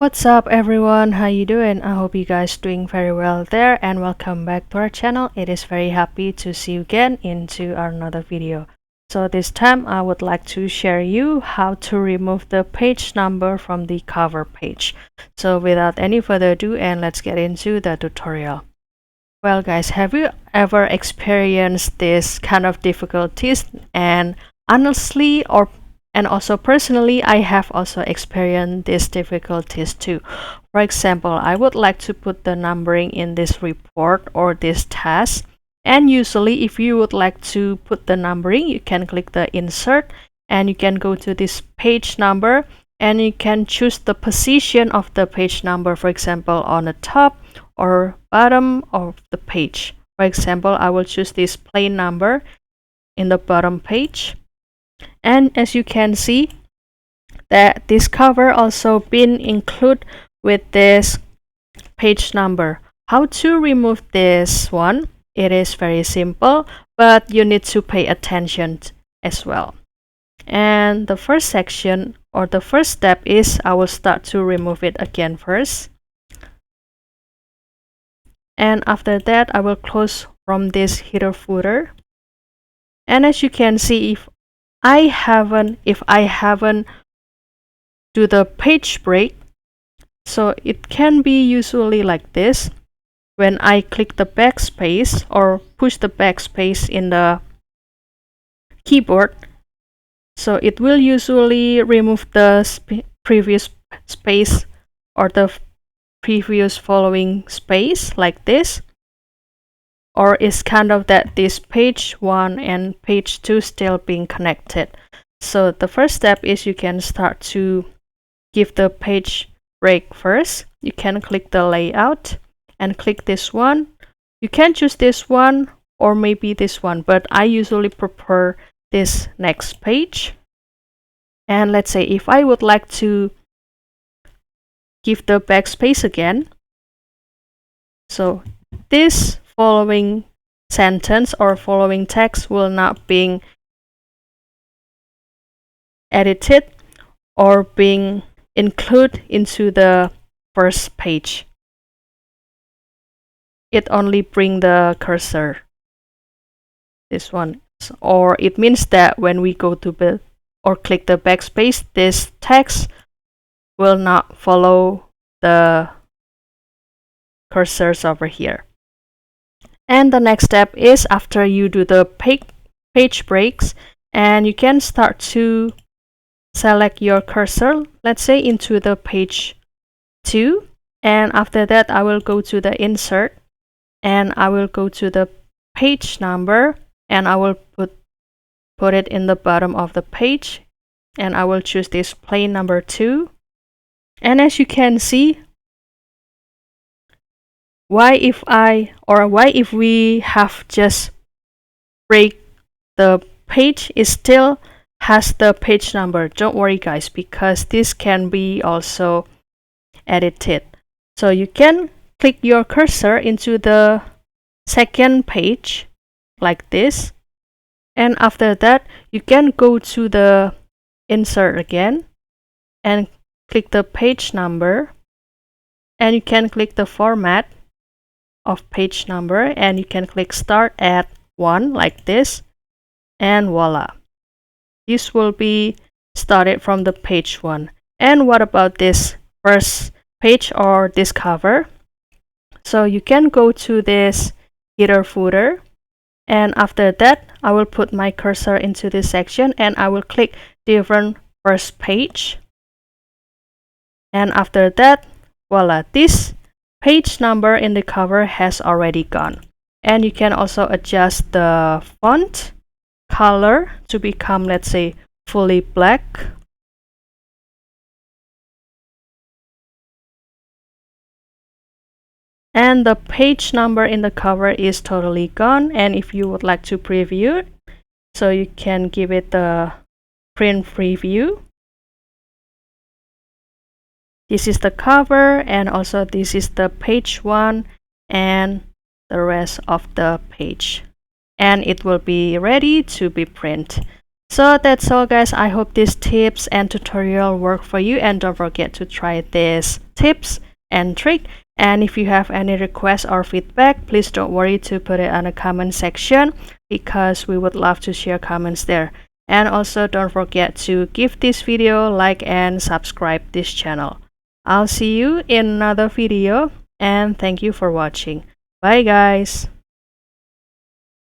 What's up everyone, how you doing? I hope you guys doing very well there, and welcome back to our channel. It is very happy to see you again into another video. So this time I would like to share you how to remove the page number from the cover page. So without any further ado, and let's get into the tutorial. Well guys, have you ever experienced this kind of difficulties? And honestly, and also personally, I have also experienced these difficulties too. For example, I would like to put the numbering in this report or this task. And usually if you would like to put the numbering, you can click the insert and you can go to this page number and you can choose the position of the page number, for example, on the top or bottom of the page. For example, I will choose this plain number in the bottom page. And as you can see that this cover also been included with this page number. How to remove this one? It is very simple, but you need to pay attention as well. And the first section or the first step is I will start to remove it again first. And after that I will close from this header footer. And as you can see, if I haven't do the page break, so it can be usually like this. When I click the backspace or push the backspace in the keyboard, so it will usually remove the previous space or the previous following space like this. Or it's kind of that this page 1 and page 2 still being connected. So the first step is you can start to give the page break first. You can click the layout and click this one. You can choose this one or maybe this one, but I usually prefer this next page. And let's say if I would like to give the backspace again, so this following sentence or following text will not being edited or being included into the first page. It only bring the cursor, this one, or it means that when we go to or click the backspace, this text will not follow the cursors over here. And the next step is after you do the page breaks, and you can start to select your cursor, let's say into the page 2. And after that I will go to the insert and I will go to the page number and I will put it in the bottom of the page, and I will choose this plain number 2. And as you can see, why if we have just break the page, it still has the page number. Don't worry guys, because this can be also edited. So you can click your cursor into the second page like this, and after that you can go to the insert again and click the page number, and you can click the format of page number and you can click start at 1 like this, and voila, this will be started from the page 1. And what about this first page or this cover? So you can go to this header footer, and after that I will put my cursor into this section and I will click different first page, and after that, voila, this page number in the cover has already gone. And you can also adjust the font color to become, let's say, fully black. And the page number in the cover is totally gone. And if you would like to preview it, so you can give it the print preview. This is the cover, and also this is the page 1 and the rest of the page, and it will be ready to be printed. So that's all guys, I hope these tips and tutorial work for you, and don't forget to try these tips and trick. And if you have any requests or feedback, please don't worry to put it on the comment section, because we would love to share comments there. And also don't forget to give this video like and subscribe this channel. I'll see you in another video, and thank you for watching. Bye guys.